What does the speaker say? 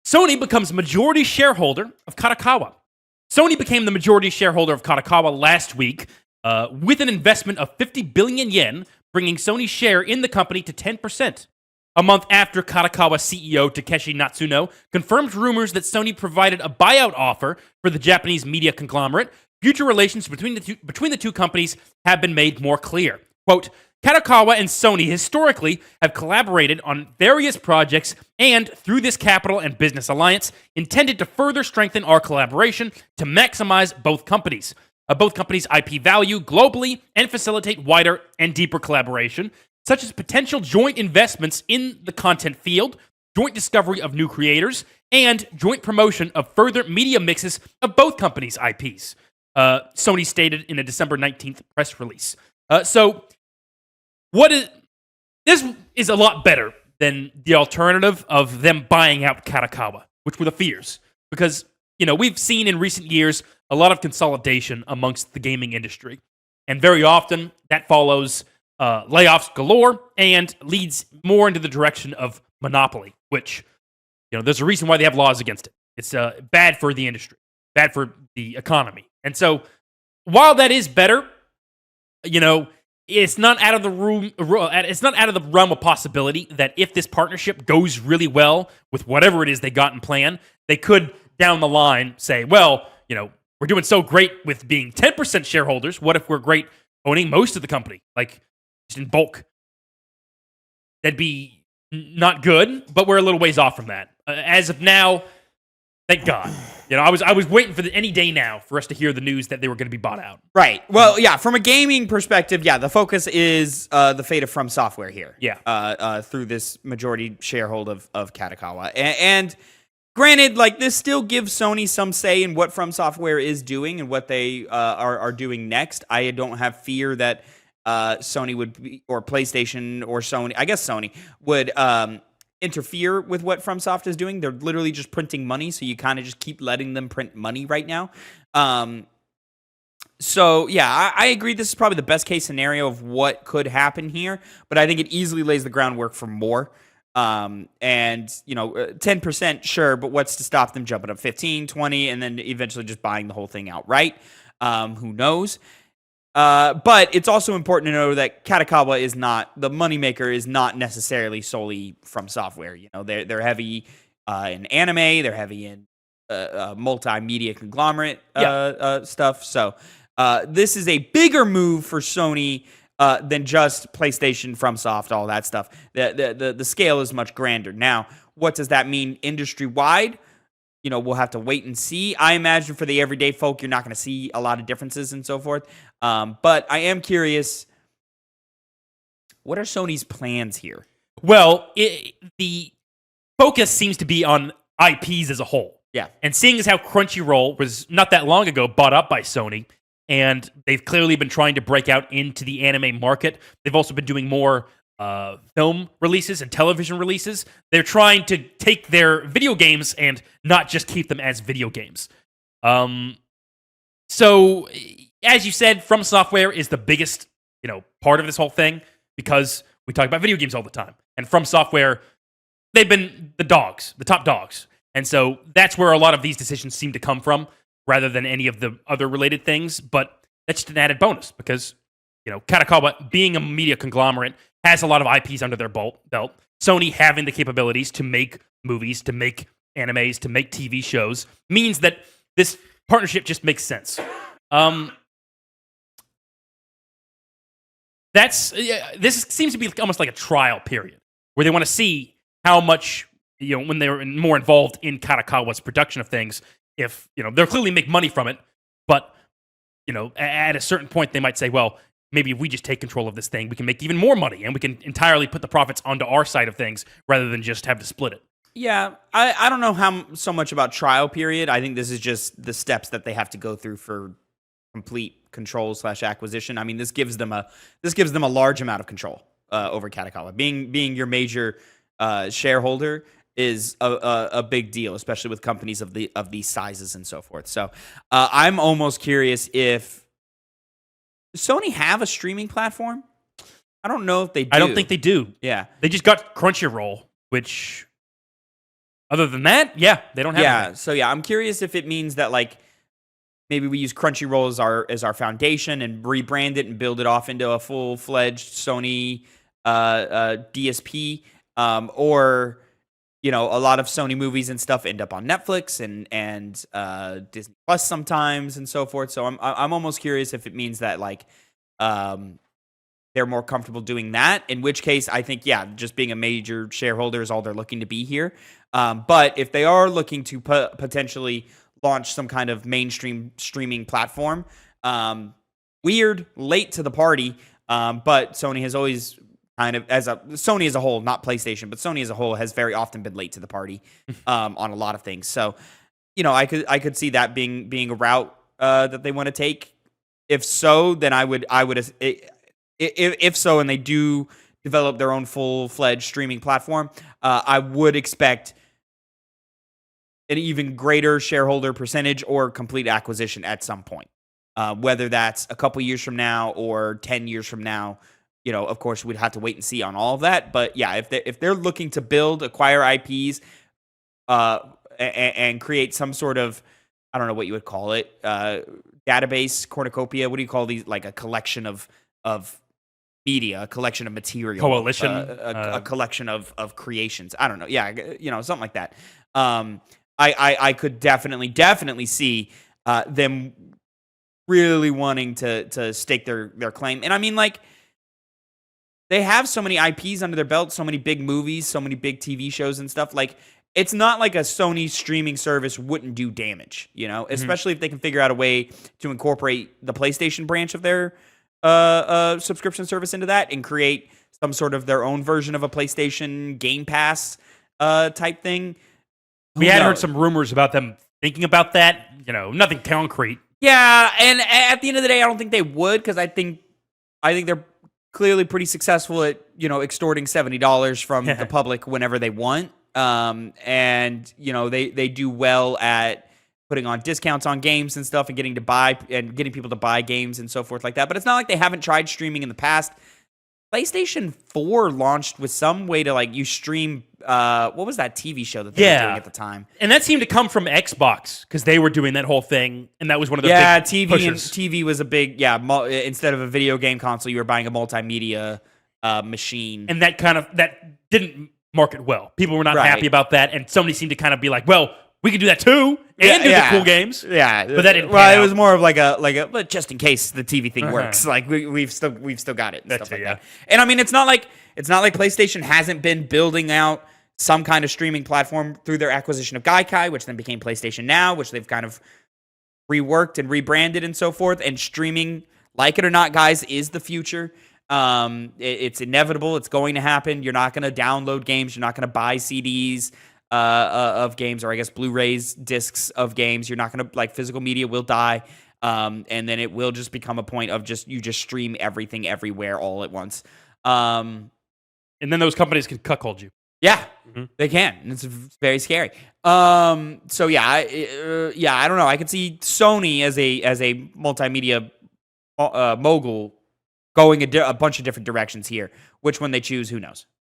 Sony becomes majority shareholder of KADAKAWA. Sony became the majority shareholder of KADAKAWA last week with an investment of 50 billion yen, bringing Sony's share in the company to 10%. A month after KADAKAWA CEO Takeshi Natsuno confirmed rumors that Sony provided a buyout offer for the Japanese media conglomerate, future relations between the two companies have been made more clear. Quote, KADAKAWA and Sony historically have collaborated on various projects and, through this capital and business alliance, intended to further strengthen our collaboration to maximize both companies' IP value globally and facilitate wider and deeper collaboration, such as potential joint investments in the content field, joint discovery of new creators, and joint promotion of further media mixes of both companies' IPs, Sony stated in a December 19th press release. This is a lot better than the alternative of them buying out KADAKAWA, which were the fears. Because, we've seen in recent years a lot of consolidation amongst the gaming industry. And very often that follows layoffs galore and leads more into the direction of monopoly, which, there's a reason why they have laws against it. It's bad for the industry, bad for the economy. And so, while that is better, it's not out of the room. It's not out of the realm of possibility that if this partnership goes really well with whatever it is they got in plan, they could down the line say, well, we're doing so great with being 10% shareholders. What if we're great owning most of the company, like just in bulk? That'd be not good, but we're a little ways off from that. As of now, thank God. I was waiting for any day now for us to hear the news that they were going to be bought out. Right. Well, yeah, from a gaming perspective, the focus is the fate of From Software here. Yeah. Through this majority shareholder of KADAKAWA. And granted, this still gives Sony some say in what From Software is doing and what they are doing next. I don't have fear that Sony would be, or PlayStation or Sony, I guess Sony, would interfere with what FromSoft is doing. They're literally just printing money, so you kind of just keep letting them print money right now. So yeah, I agree this is probably the best case scenario of what could happen here, but I think it easily lays the groundwork for more. And 10%, sure, but what's to stop them jumping up 15, 20, and then eventually just buying the whole thing outright? Who knows? But it's also important to know that KADAKAWA is not, the moneymaker is not necessarily solely From Software. They're heavy in anime, they're heavy in multimedia conglomerate stuff. So this is a bigger move for Sony than just PlayStation, FromSoft, all that stuff. The scale is much grander. Now, what does that mean industry-wide? We'll have to wait and see. I imagine for the everyday folk, you're not going to see a lot of differences and so forth. But I am curious, what are Sony's plans here? Well, the focus seems to be on IPs as a whole. Yeah. And seeing as how Crunchyroll was not that long ago bought up by Sony, and they've clearly been trying to break out into the anime market. They've also been doing more film releases and television releases. They're trying to take their video games and not just keep them as video games. So, as you said, From Software is the biggest, part of this whole thing because we talk about video games all the time. And From Software, they've been the top dogs. And so that's where a lot of these decisions seem to come from rather than any of the other related things. But that's just an added bonus because, KADAKAWA, being a media conglomerate, has a lot of IPs under their belt. Sony having the capabilities to make movies, to make animes, to make TV shows means that this partnership just makes sense. This seems to be almost like a trial period where they want to see how much, when they're more involved in KADAKAWA's production of things, if, they'll clearly make money from it, but, at a certain point they might say, well, maybe if we just take control of this thing, we can make even more money, and we can entirely put the profits onto our side of things rather than just have to split it. Yeah, I don't know so much about trial period. I think this is just the steps that they have to go through for complete control/acquisition. I mean, this gives them a large amount of control over KADAKAWA. Being your major shareholder is a big deal, especially with companies of these sizes and so forth. So I'm almost curious if Sony have a streaming platform. I don't know if they do. I don't think they do. Yeah. They just got Crunchyroll, which Other than that, yeah, they don't have anything. So yeah, I'm curious if it means that like maybe we use Crunchyroll as our foundation and rebrand it and build it off into a full-fledged Sony DSP, or you know, a lot of Sony movies and stuff end up on Netflix and Disney Plus sometimes and so forth. So I'm almost curious if it means that like they're more comfortable doing that. In which case, I think just being a major shareholder is all they're looking to be here. But if they are looking to potentially launch some kind of mainstream streaming platform, weird, late to the party. But Sony has always kind of, Sony as a whole, not PlayStation, but Sony as a whole has very often been late to the party on a lot of things. So, you know, I could see that being a route that they want to take. If so, then I would if so, and they do develop their own full-fledged streaming platform, I would expect an even greater shareholder percentage or complete acquisition at some point. Whether that's a couple years from now or 10 years from now, you know, of course, we'd have to wait and see on all of that. But yeah, if they're looking to acquire IPs, and create some sort of, I don't know what you would call it, database, cornucopia. What do you call these? Like a collection of media, a collection of material, Coalition, a collection of creations. I don't know. Yeah, you know, something like that. I could definitely see them really wanting to stake their claim. And I mean, like, they have so many IPs under their belt, so many big movies, so many big TV shows and stuff. Like, it's not like a Sony streaming service wouldn't do damage, you know, especially if they can figure out a way to incorporate the PlayStation branch of their subscription service into that and create some sort of their own version of a PlayStation Game Pass type thing. We had heard some rumors about them thinking about that, you know, nothing concrete. Yeah, and at the end of the day, I don't think they would, because I think they're clearly pretty successful at, you know, extorting $70 from the public whenever they want. And, you know, they do well at putting on discounts on games and stuff and getting people to buy games and so forth like that. But it's not like they haven't tried streaming in the past. PlayStation 4 launched with some way to, like, you stream, what was that TV show that they were doing at the time? And that seemed to come from Xbox, because they were doing that whole thing, and that was one of the big pushers. TV was a big, instead of a video game console, you were buying a multimedia machine. And that didn't market well. People were not happy about that, and Sony seemed to kind of be like, well, we could do that too, and do the cool games. Yeah, but that didn't. Well, it was more of like a, but just in case the TV thing works, like we've still got it and stuff like that. And I mean, it's not like PlayStation hasn't been building out some kind of streaming platform through their acquisition of Gaikai, which then became PlayStation Now, which they've kind of reworked and rebranded and so forth. And streaming, like it or not, guys, is the future. It's inevitable. It's going to happen. You're not going to download games. You're not going to buy CDs of games, or I guess Blu-rays, discs of games. You're not going to, like, physical media will die. And then it will just become a point of you just stream everything everywhere all at once. And then those companies can cuckold you. Yeah, they can. And it's very scary. So I don't know. I could see Sony as a multimedia mogul going a bunch of different directions here. Which one they choose, who knows?